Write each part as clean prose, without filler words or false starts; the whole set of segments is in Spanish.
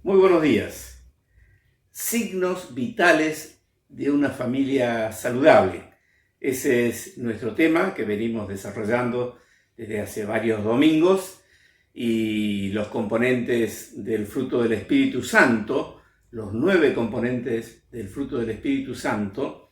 Muy buenos días. Signos vitales de una familia saludable. Ese es nuestro tema que venimos desarrollando desde hace varios domingos, y los componentes del fruto del Espíritu Santo, los 9 componentes del fruto del Espíritu Santo,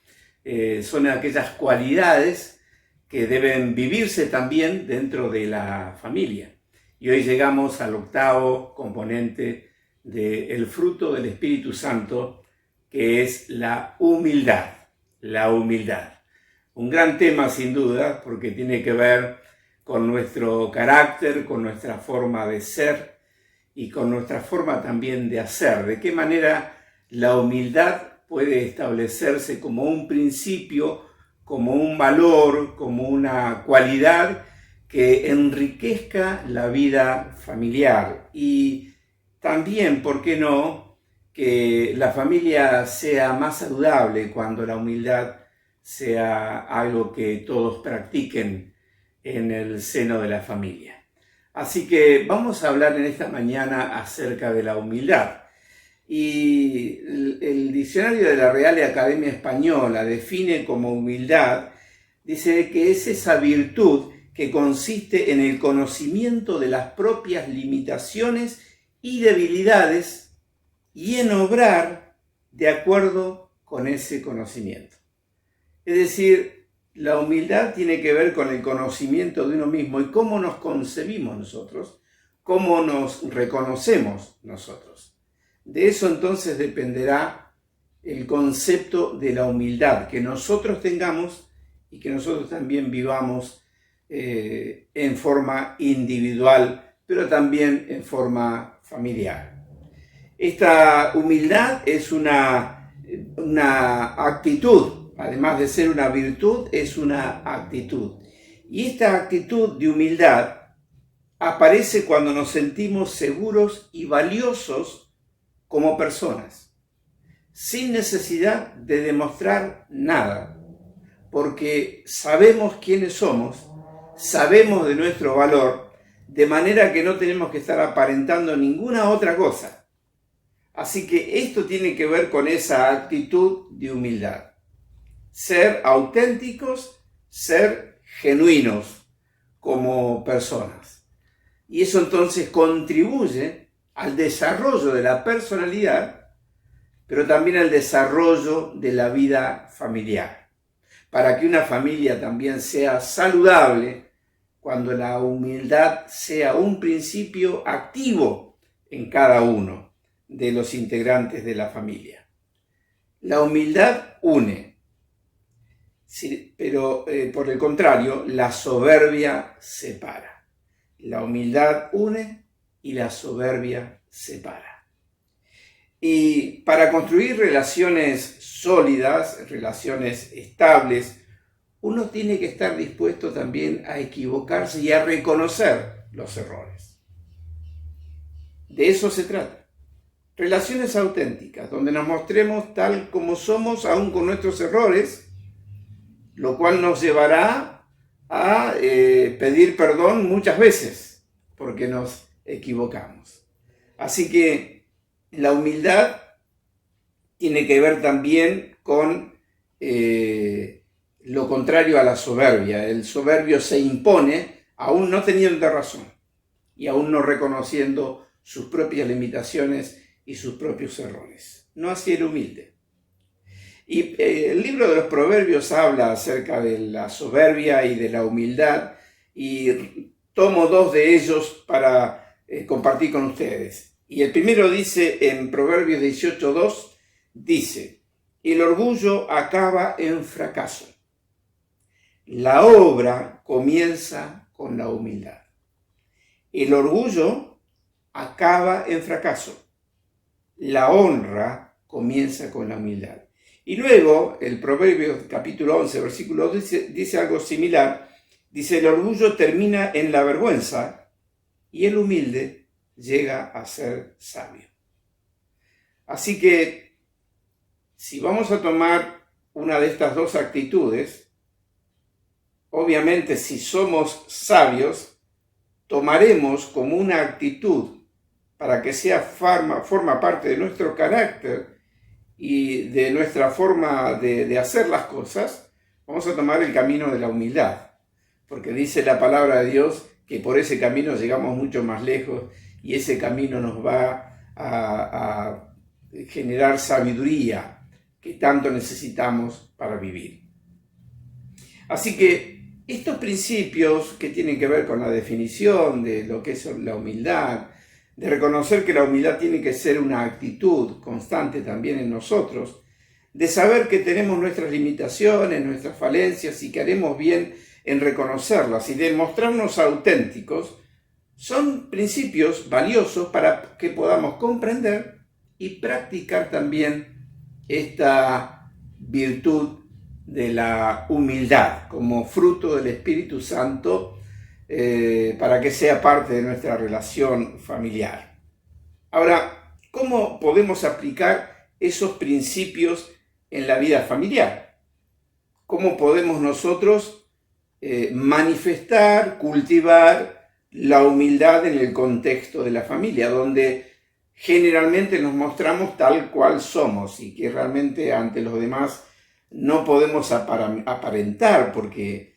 son aquellas cualidades que deben vivirse también dentro de la familia. Y hoy llegamos al 8º componente del fruto del Espíritu Santo, que es la humildad. La humildad. Un gran tema sin duda, porque tiene que ver con nuestro carácter, con nuestra forma de ser y con nuestra forma también de hacer. De qué manera la humildad puede establecerse como un principio, como un valor, como una cualidad que enriquezca la vida familiar. Y también, ¿por qué no?, que la familia sea más saludable cuando la humildad sea algo que todos practiquen en el seno de la familia. Así que vamos a hablar en esta mañana acerca de la humildad. Y el diccionario de la Real Academia Española define como humildad, dice que es esa virtud que consiste en el conocimiento de las propias limitaciones y debilidades y en obrar de acuerdo con ese conocimiento. Es decir, la humildad tiene que ver con el conocimiento de uno mismo y cómo nos concebimos nosotros, cómo nos reconocemos nosotros. De eso entonces dependerá el concepto de la humildad que nosotros tengamos y que nosotros también vivamos en forma individual, pero también en forma familiar. Esta humildad es una actitud, además de ser una virtud, es una actitud. Y esta actitud de humildad aparece cuando nos sentimos seguros y valiosos como personas, sin necesidad de demostrar nada, porque sabemos quiénes somos, sabemos de nuestro valor, de manera que no tenemos que estar aparentando ninguna otra cosa. Así que esto tiene que ver con esa actitud de humildad. Ser auténticos, ser genuinos como personas. Y eso entonces contribuye al desarrollo de la personalidad, pero también al desarrollo de la vida familiar. Para que una familia también sea saludable, cuando la humildad sea un principio activo en cada uno de los integrantes de la familia. La humildad une, sí, pero por el contrario, la soberbia separa. La humildad une y la soberbia separa. Y para construir relaciones sólidas, relaciones estables, uno tiene que estar dispuesto también a equivocarse y a reconocer los errores. De eso se trata. Relaciones auténticas, donde nos mostremos tal como somos, aún con nuestros errores, lo cual nos llevará a pedir perdón muchas veces, porque nos equivocamos. Así que la humildad tiene que ver también con lo contrario a la soberbia. El soberbio se impone aún no teniendo razón y aún no reconociendo sus propias limitaciones y sus propios errores. No así el humilde. Y el libro de los Proverbios habla acerca de la soberbia y de la humildad, y tomo 2 de ellos para compartir con ustedes. Y el primero dice en Proverbios 18:2, dice: el orgullo acaba en fracaso. La obra comienza con la humildad. El orgullo acaba en fracaso. La honra comienza con la humildad. Y luego, el Proverbios capítulo 11, versículo 2, dice algo similar. Dice: el orgullo termina en la vergüenza y el humilde llega a ser sabio. Así que, si vamos a tomar una de estas 2 actitudes, obviamente si somos sabios, tomaremos como una actitud para que forma parte de nuestro carácter y de nuestra forma de hacer las cosas, vamos a tomar el camino de la humildad. Porque dice la palabra de Dios que por ese camino llegamos mucho más lejos y ese camino nos va a generar sabiduría que tanto necesitamos para vivir. Así que estos principios que tienen que ver con la definición de lo que es la humildad, de reconocer que la humildad tiene que ser una actitud constante también en nosotros, de saber que tenemos nuestras limitaciones, nuestras falencias y que haremos bien en reconocerlas y de mostrarnos auténticos, son principios valiosos para que podamos comprender y practicar también esta virtud de la humildad como fruto del Espíritu Santo para que sea parte de nuestra relación familiar. Ahora, ¿cómo podemos aplicar esos principios en la vida familiar? ¿Cómo podemos nosotros manifestar, cultivar la humildad en el contexto de la familia, donde generalmente nos mostramos tal cual somos y que realmente ante los demás no podemos aparentar porque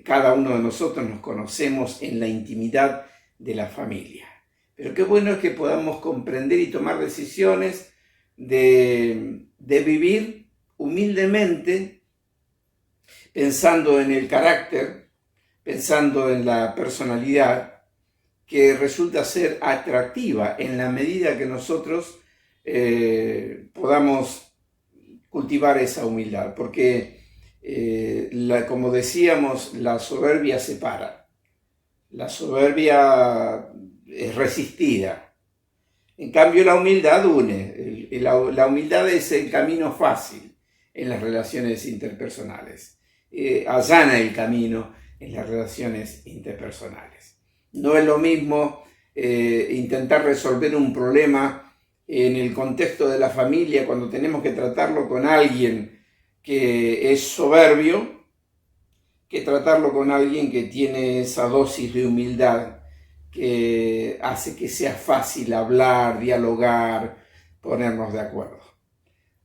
cada uno de nosotros nos conocemos en la intimidad de la familia? Pero qué bueno es que podamos comprender y tomar decisiones de vivir humildemente, pensando en el carácter, pensando en la personalidad, que resulta ser atractiva en la medida que nosotros podamos cultivar esa humildad. Porque, como decíamos, la soberbia separa, la soberbia es resistida. En cambio, la humildad une. La humildad es el camino fácil en las relaciones interpersonales. Allana el camino en las relaciones interpersonales. No es lo mismo intentar resolver un problema en el contexto de la familia cuando tenemos que tratarlo con alguien que es soberbio, que tratarlo con alguien que tiene esa dosis de humildad que hace que sea fácil hablar, dialogar, ponernos de acuerdo.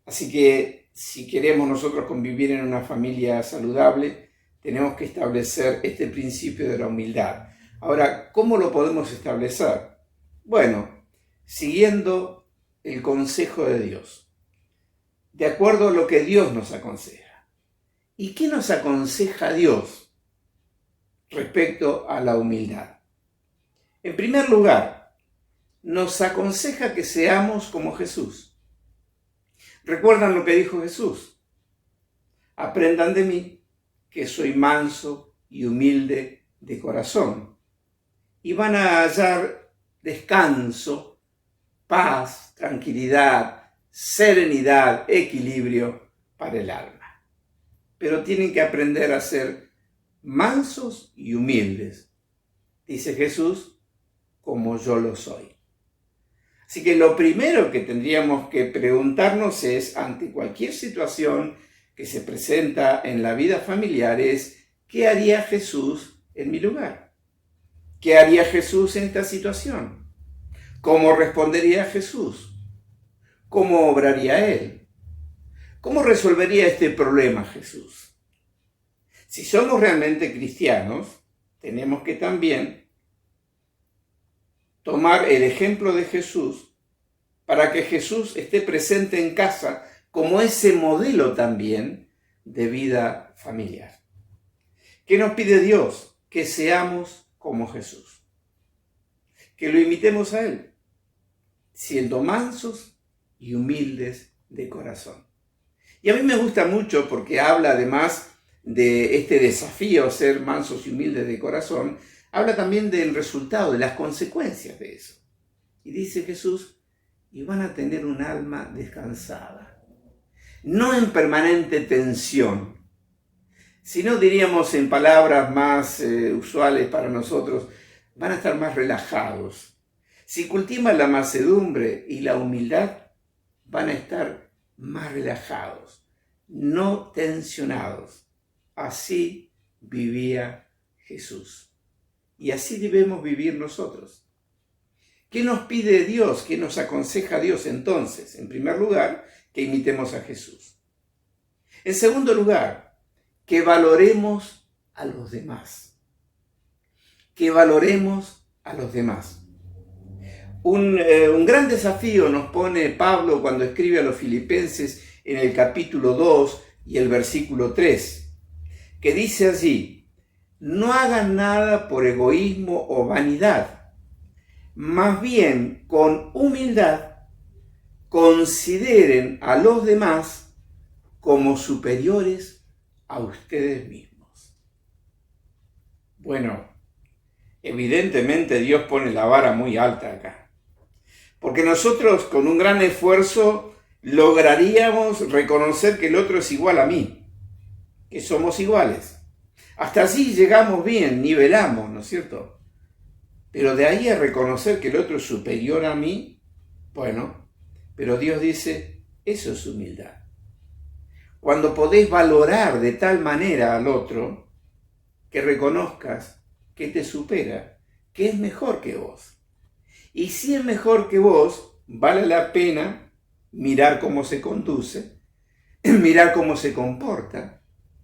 Así que si queremos nosotros convivir en una familia saludable, tenemos que establecer este principio de la humildad. Ahora, ¿cómo lo podemos establecer? Bueno, siguiendo el consejo de Dios, de acuerdo a lo que Dios nos aconseja. ¿Y qué nos aconseja Dios respecto a la humildad? En primer lugar, nos aconseja que seamos como Jesús. ¿Recuerdan lo que dijo Jesús? Aprendan de mí, que soy manso y humilde de corazón, y van a hallar descanso, paz, tranquilidad, serenidad, equilibrio para el alma. Pero tienen que aprender a ser mansos y humildes, dice Jesús, como yo lo soy. Así que lo primero que tendríamos que preguntarnos es, ante cualquier situación que se presenta en la vida familiar, es ¿qué haría Jesús en mi lugar? ¿Qué haría Jesús en esta situación? ¿Cómo respondería Jesús? ¿Cómo obraría Él? ¿Cómo resolvería este problema Jesús? Si somos realmente cristianos, tenemos que también tomar el ejemplo de Jesús para que Jesús esté presente en casa como ese modelo también de vida familiar. ¿Qué nos pide Dios? Que seamos como Jesús, que lo imitemos a Él, siendo mansos y humildes de corazón. Y a mí me gusta mucho porque habla además de este desafío a ser mansos y humildes de corazón, habla también del resultado, de las consecuencias de eso. Y dice Jesús, y van a tener un alma descansada, no en permanente tensión, sino diríamos en palabras más usuales para nosotros, van a estar más relajados. Si cultivan la mansedumbre y la humildad, van a estar más relajados, no tensionados. Así vivía Jesús. Y así debemos vivir nosotros. ¿Qué nos pide Dios? ¿Qué nos aconseja Dios entonces? En primer lugar, que imitemos a Jesús. En segundo lugar, que valoremos a los demás. Que valoremos a los demás. Un gran desafío nos pone Pablo cuando escribe a los Filipenses en el capítulo 2 y el versículo 3, que dice allí: no hagan nada por egoísmo o vanidad, más bien con humildad consideren a los demás como superiores a ustedes mismos. Bueno, evidentemente Dios pone la vara muy alta acá, porque nosotros con un gran esfuerzo lograríamos reconocer que el otro es igual a mí, que somos iguales. Hasta así llegamos bien, nivelamos, ¿no es cierto? Pero de ahí a reconocer que el otro es superior a mí, bueno, pero Dios dice, eso es humildad. Cuando podés valorar de tal manera al otro, que reconozcas que te supera, que es mejor que vos. Y si es mejor que vos, vale la pena mirar cómo se conduce, mirar cómo se comporta,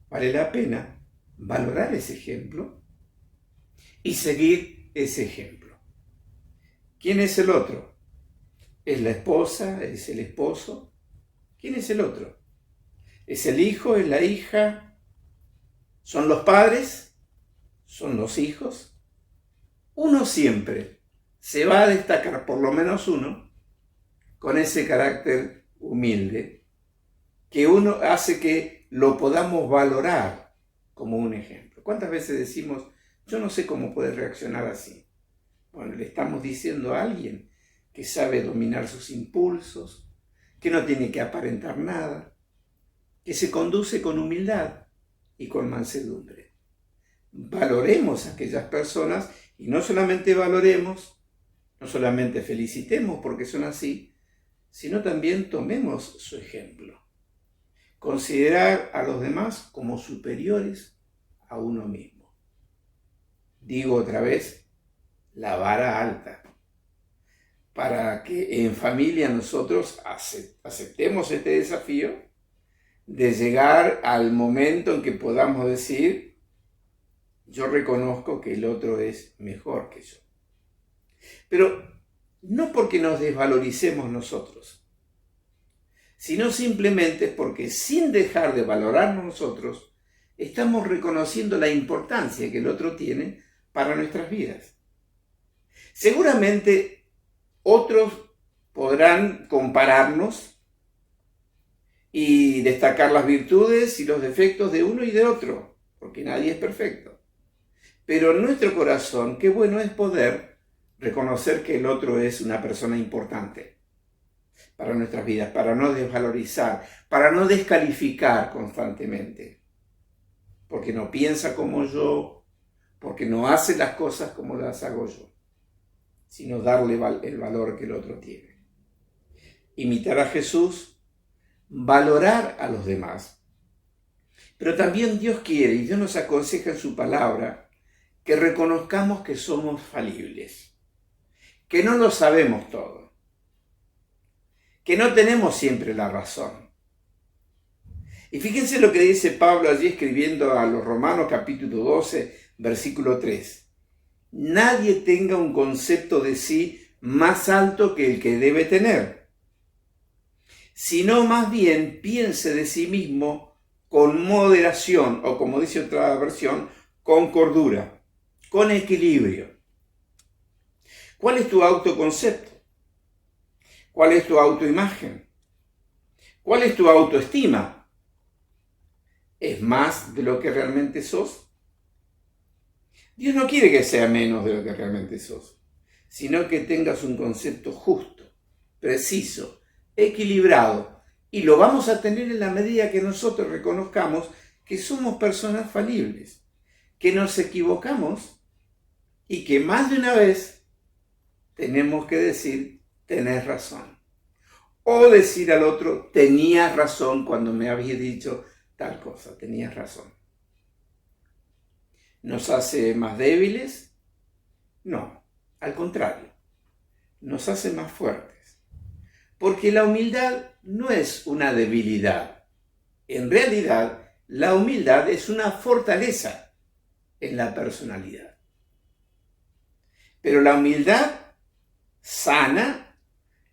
vale la pena valorar ese ejemplo y seguir ese ejemplo. ¿Quién es el otro? ¿Es la esposa? ¿Es el esposo? ¿Quién es el otro? ¿Es el hijo? ¿Es la hija? ¿Son los padres? ¿Son los hijos? Uno siempre se va a destacar, por lo menos uno, con ese carácter humilde, que uno hace que lo podamos valorar como un ejemplo. ¿Cuántas veces decimos, yo no sé cómo puede reaccionar así? Bueno, le estamos diciendo a alguien que sabe dominar sus impulsos, que no tiene que aparentar nada, que se conduce con humildad y con mansedumbre. Valoremos a aquellas personas y no solamente valoremos, no solamente felicitemos porque son así, sino también tomemos su ejemplo. Considerar a los demás como superiores a uno mismo. Digo otra vez, la vara alta, para que en familia nosotros aceptemos este desafío de llegar al momento en que podamos decir, yo reconozco que el otro es mejor que yo. Pero no porque nos desvaloricemos nosotros, sino simplemente porque sin dejar de valorarnos nosotros, estamos reconociendo la importancia que el otro tiene para nuestras vidas. Seguramente otros podrán compararnos y destacar las virtudes y los defectos de uno y de otro, porque nadie es perfecto. Pero en nuestro corazón, qué bueno es poder reconocer que el otro es una persona importante para nuestras vidas, para no desvalorizar, para no descalificar constantemente, porque no piensa como yo, porque no hace las cosas como las hago yo, sino darle el valor que el otro tiene. Imitar a Jesús, valorar a los demás. Pero también Dios quiere, y Dios nos aconseja en su palabra, que reconozcamos que somos falibles, que no lo sabemos todo, que no tenemos siempre la razón. Y fíjense lo que dice Pablo allí escribiendo a los Romanos capítulo 12, versículo 3. Nadie tenga un concepto de sí más alto que el que debe tener, sino más bien piense de sí mismo con moderación, o como dice otra versión, con cordura, con equilibrio. ¿Cuál es tu autoconcepto? ¿Cuál es tu autoimagen? ¿Cuál es tu autoestima? ¿Es más de lo que realmente sos? Dios no quiere que sea menos de lo que realmente sos, sino que tengas un concepto justo, preciso, equilibrado, y lo vamos a tener en la medida que nosotros reconozcamos que somos personas falibles, que nos equivocamos y que más de una vez tenemos que decir, tenés razón. O decir al otro, tenías razón cuando me habías dicho tal cosa, tenías razón. ¿Nos hace más débiles? No, al contrario. nos hace más fuertes. Porque la humildad no es una debilidad. En realidad, la humildad es una fortaleza en la personalidad. Pero la humildad sana,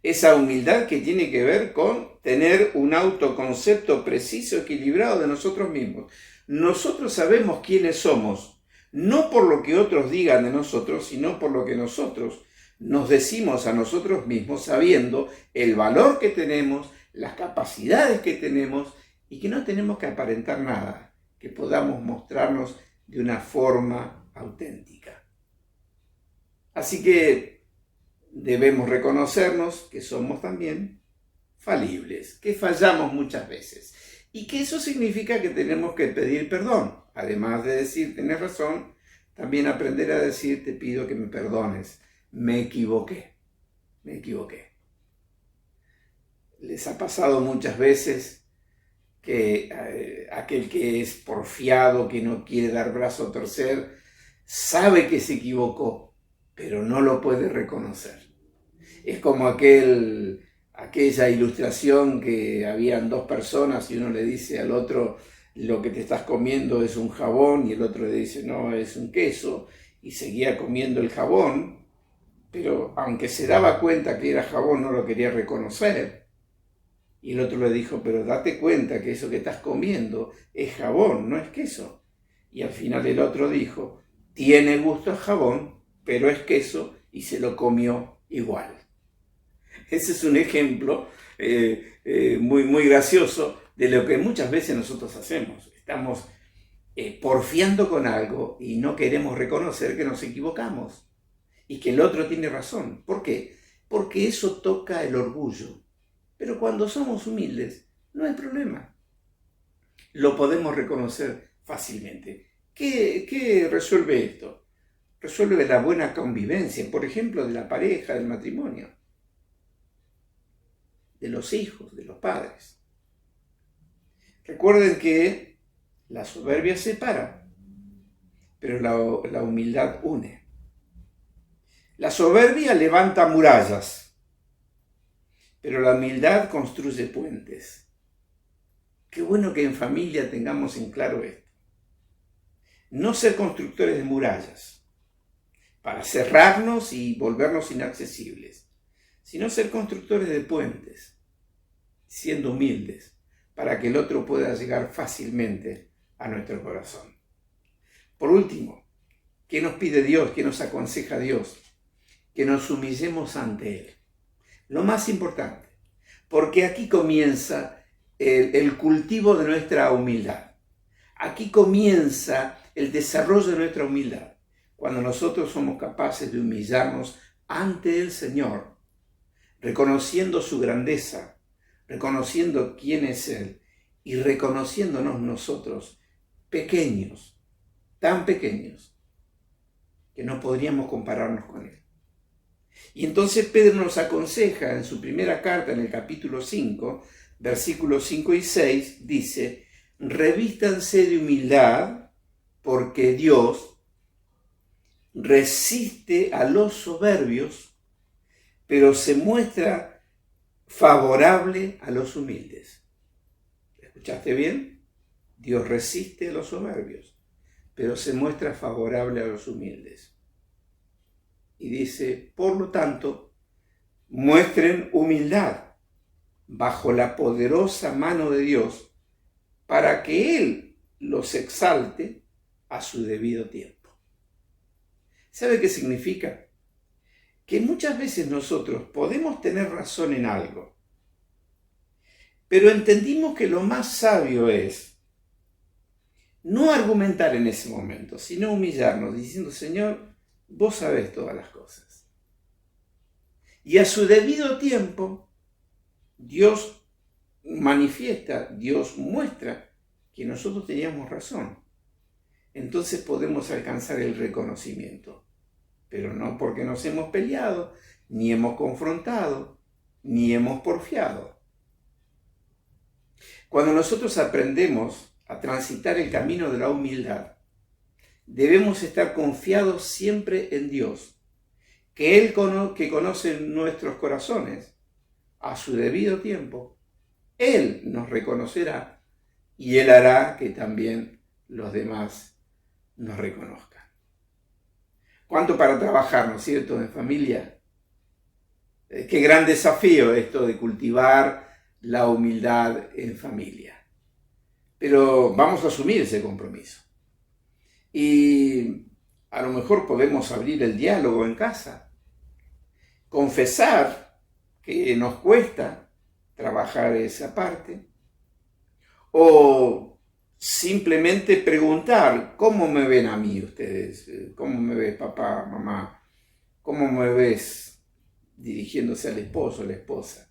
esa humildad que tiene que ver con tener un autoconcepto preciso, equilibrado de nosotros mismos. Nosotros sabemos quiénes somos, no por lo que otros digan de nosotros, sino por lo que nosotros nos decimos a nosotros mismos, sabiendo el valor que tenemos, las capacidades que tenemos y que no tenemos que aparentar nada, que podamos mostrarnos de una forma auténtica. Así que debemos reconocernos que somos también falibles, que fallamos muchas veces y que eso significa que tenemos que pedir perdón. Además de decir, tenés razón, también aprender a decir, te pido que me perdones, me equivoqué. Les ha pasado muchas veces que aquel que es porfiado, que no quiere dar brazo a torcer, sabe que se equivocó, pero no lo puede reconocer. Es como aquella ilustración que habían dos personas y uno le dice al otro, lo que te estás comiendo es un jabón, y el otro le dice, no, es un queso, y seguía comiendo el jabón, pero aunque se daba cuenta que era jabón, no lo quería reconocer. Y el otro le dijo, pero date cuenta que eso que estás comiendo es jabón, no es queso. Y al final el otro dijo, tiene gusto a jabón, pero es queso, y se lo comió igual. Ese es un ejemplo muy gracioso de lo que muchas veces nosotros hacemos. Estamos porfiando con algo y no queremos reconocer que nos equivocamos y que el otro tiene razón. ¿Por qué? Porque eso toca el orgullo. Pero cuando somos humildes, no hay problema. Lo podemos reconocer fácilmente. ¿Qué resuelve esto? Resuelve la buena convivencia, por ejemplo, de la pareja, del matrimonio, de los hijos, de los padres. Recuerden que la soberbia separa, pero la humildad une. La soberbia levanta murallas, pero la humildad construye puentes. Qué bueno que en familia tengamos en claro esto. No ser constructores de murallas para cerrarnos y volvernos inaccesibles, sino ser constructores de puentes, siendo humildes, para que el otro pueda llegar fácilmente a nuestro corazón. Por último, ¿qué nos pide Dios? ¿Qué nos aconseja Dios? Que nos humillemos ante Él. Lo más importante, porque aquí comienza el cultivo de nuestra humildad. Aquí comienza el desarrollo de nuestra humildad, cuando nosotros somos capaces de humillarnos ante el Señor, reconociendo su grandeza, reconociendo quién es Él y reconociéndonos nosotros pequeños, tan pequeños, que no podríamos compararnos con Él. Y entonces Pedro nos aconseja en su primera carta, en el capítulo 5, versículos 5 y 6, dice, revístanse de humildad, porque Dios resiste a los soberbios, pero se muestra favorable a los humildes. ¿Escuchaste bien? Dios resiste a los soberbios, pero se muestra favorable a los humildes. Y dice, por lo tanto, muestren humildad bajo la poderosa mano de Dios para que Él los exalte a su debido tiempo. ¿Sabe qué significa? Que muchas veces nosotros podemos tener razón en algo, pero entendimos que lo más sabio es no argumentar en ese momento, sino humillarnos diciendo, Señor, vos sabés todas las cosas. Y a su debido tiempo, Dios manifiesta, Dios muestra que nosotros teníamos razón. Entonces podemos alcanzar el reconocimiento. Pero no porque nos hemos peleado, ni hemos confrontado, ni hemos porfiado. Cuando nosotros aprendemos a transitar el camino de la humildad, debemos estar confiados siempre en Dios, que Él que conoce nuestros corazones a su debido tiempo, Él nos reconocerá y Él hará que también los demás nos reconozcan. ¿Cuánto para trabajar, no es cierto, en familia? Qué gran desafío esto de cultivar la humildad en familia. Pero vamos a asumir ese compromiso. Y a lo mejor podemos abrir el diálogo en casa, confesar que nos cuesta trabajar esa parte, o simplemente preguntar, ¿cómo me ven a mí ustedes? ¿Cómo me ves papá, mamá? ¿Cómo me ves dirigiéndose al esposo, a la esposa?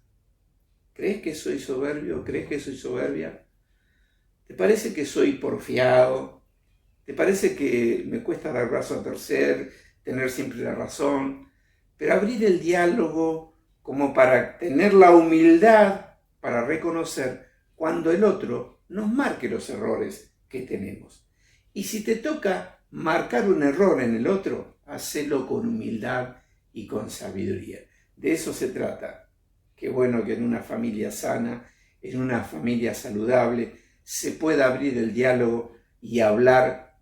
¿Crees que soy soberbio? ¿Crees que soy soberbia? ¿Te parece que soy porfiado? ¿Te parece que me cuesta dar brazo a torcer, tener siempre la razón? Pero abrir el diálogo como para tener la humildad para reconocer cuando el otro nos marque los errores que tenemos. Y si te toca marcar un error en el otro, hacelo con humildad y con sabiduría. De eso se trata. Qué bueno que en una familia sana, en una familia saludable, se pueda abrir el diálogo y hablar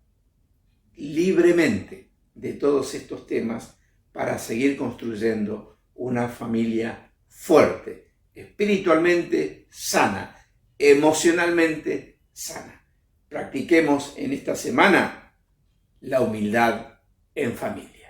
libremente de todos estos temas para seguir construyendo una familia fuerte, espiritualmente sana, emocionalmente sana. Practiquemos en esta semana la humildad en familia.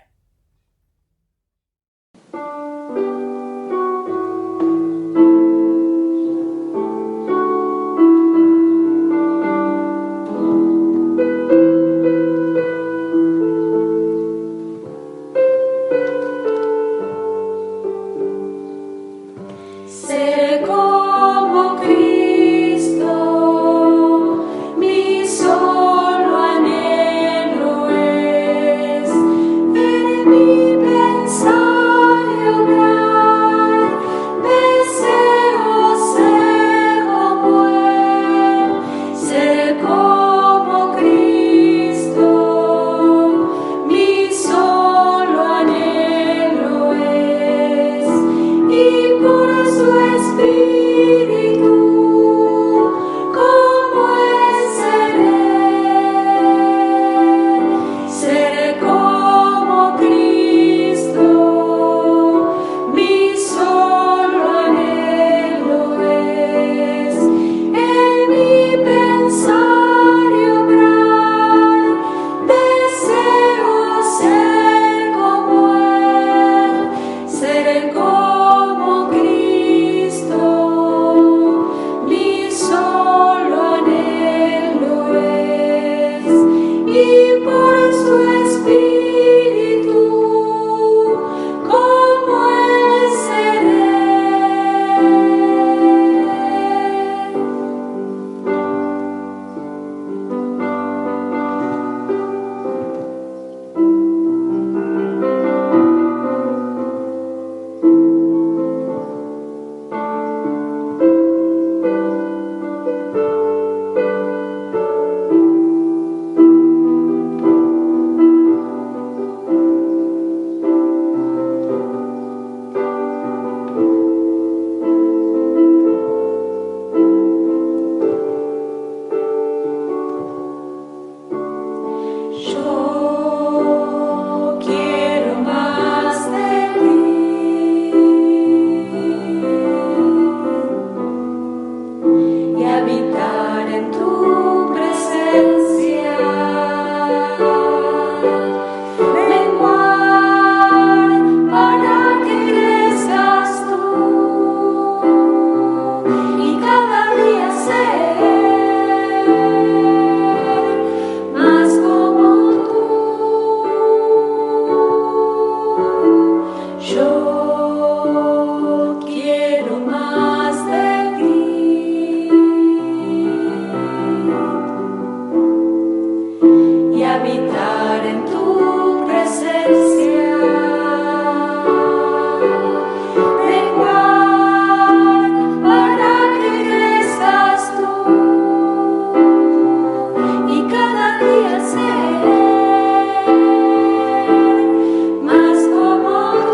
Más como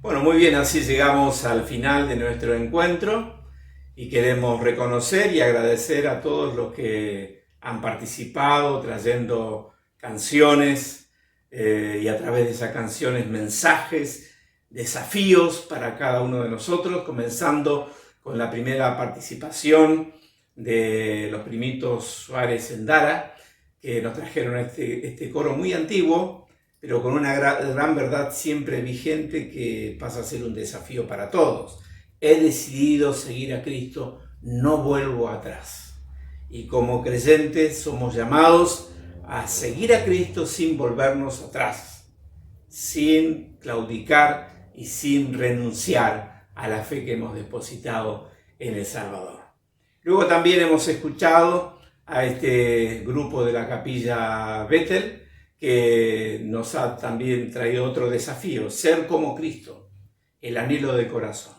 Bueno, muy bien, así llegamos al final de nuestro encuentro y queremos reconocer y agradecer a todos los que han participado trayendo canciones y a través de esas canciones mensajes, desafíos para cada uno de nosotros, comenzando con la primera participación de los primitos Suárez Endara, que nos trajeron este coro muy antiguo, pero con una gran verdad siempre vigente que pasa a ser un desafío para todos. He decidido seguir a Cristo, no vuelvo atrás. Y como creyentes somos llamados a seguir a Cristo sin volvernos atrás, sin claudicar y sin renunciar a la fe que hemos depositado en el Salvador. Luego también hemos escuchado a este grupo de la Capilla Bethel, que nos ha también traído otro desafío: ser como Cristo, el anhelo de corazón.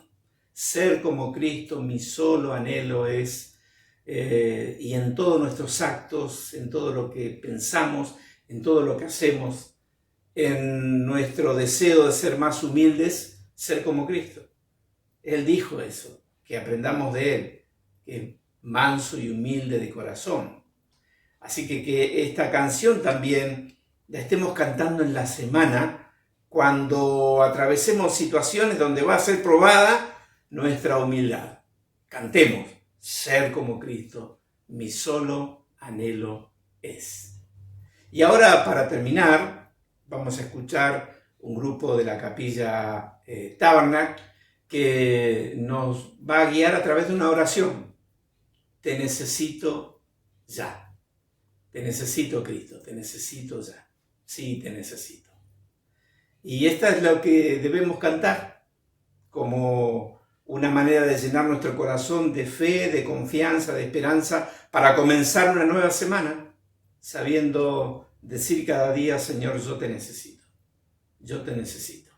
Ser como Cristo, mi solo anhelo es, y en todos nuestros actos, en todo lo que pensamos, en todo lo que hacemos, en nuestro deseo de ser más humildes, ser como Cristo. Él dijo eso, que aprendamos de Él, que es manso y humilde de corazón. Así que esta canción también la estemos cantando en la semana, cuando atravesemos situaciones donde va a ser probada nuestra humildad. Cantemos: ser como Cristo, mi solo anhelo es. Y ahora, para terminar, vamos a escuchar un grupo de la Capilla Tabernacle que nos va a guiar a través de una oración. Te necesito ya. Te necesito, Cristo, te necesito ya. Sí, te necesito. Y esta es lo que debemos cantar como una manera de llenar nuestro corazón de fe, de confianza, de esperanza, para comenzar una nueva semana, sabiendo decir cada día: Señor, yo te necesito. Yo te necesito.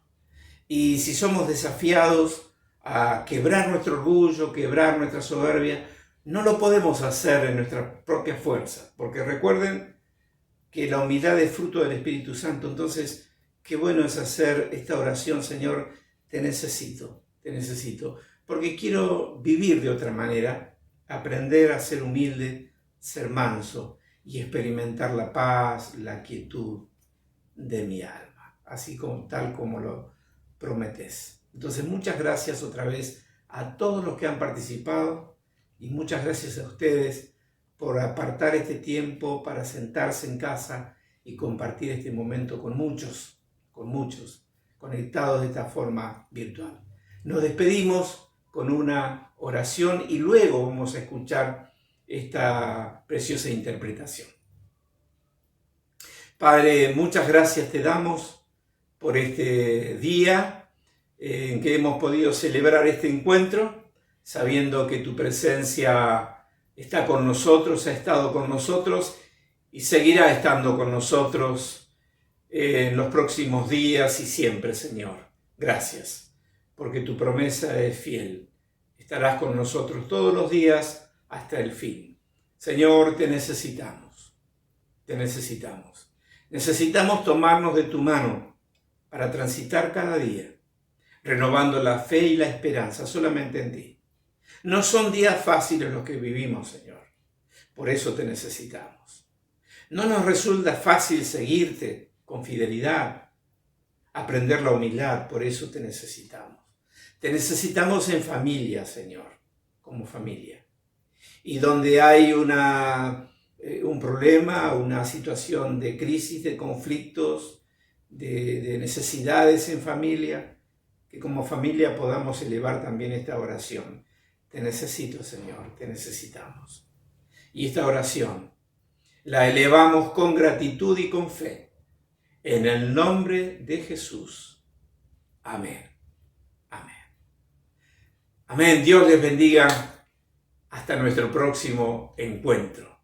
Y si somos desafiados a quebrar nuestro orgullo, quebrar nuestra soberbia, no lo podemos hacer en nuestra propia fuerza, porque recuerden que la humildad es fruto del Espíritu Santo. Entonces, qué bueno es hacer esta oración: Señor, te necesito, porque quiero vivir de otra manera, aprender a ser humilde, ser manso y experimentar la paz, la quietud de mi alma, así como tal como lo prometes. Entonces, muchas gracias otra vez a todos los que han participado y muchas gracias a ustedes por apartar este tiempo para sentarse en casa y compartir este momento con muchos, conectados de esta forma virtual. Nos despedimos con una oración y luego vamos a escuchar esta preciosa interpretación. Padre, muchas gracias te damos por este día en que hemos podido celebrar este encuentro, sabiendo que tu presencia está con nosotros, ha estado con nosotros y seguirá estando con nosotros en los próximos días y siempre, Señor. Gracias, porque tu promesa es fiel. Estarás con nosotros todos los días hasta el fin. Señor, te necesitamos. Te necesitamos. Necesitamos tomarnos de tu mano para transitar cada día, renovando la fe y la esperanza solamente en ti. No son días fáciles los que vivimos, Señor. Por eso te necesitamos. No nos resulta fácil seguirte con fidelidad, aprender la humildad. Por eso te necesitamos. Te necesitamos en familia, Señor, como familia. Y donde hay un problema, una situación de crisis, de conflictos, de necesidades en familia, que como familia podamos elevar también esta oración. Te necesito, Señor, te necesitamos. Y esta oración la elevamos con gratitud y con fe, en el nombre de Jesús. Amén. Amén. Amén. Dios les bendiga. Hasta nuestro próximo encuentro.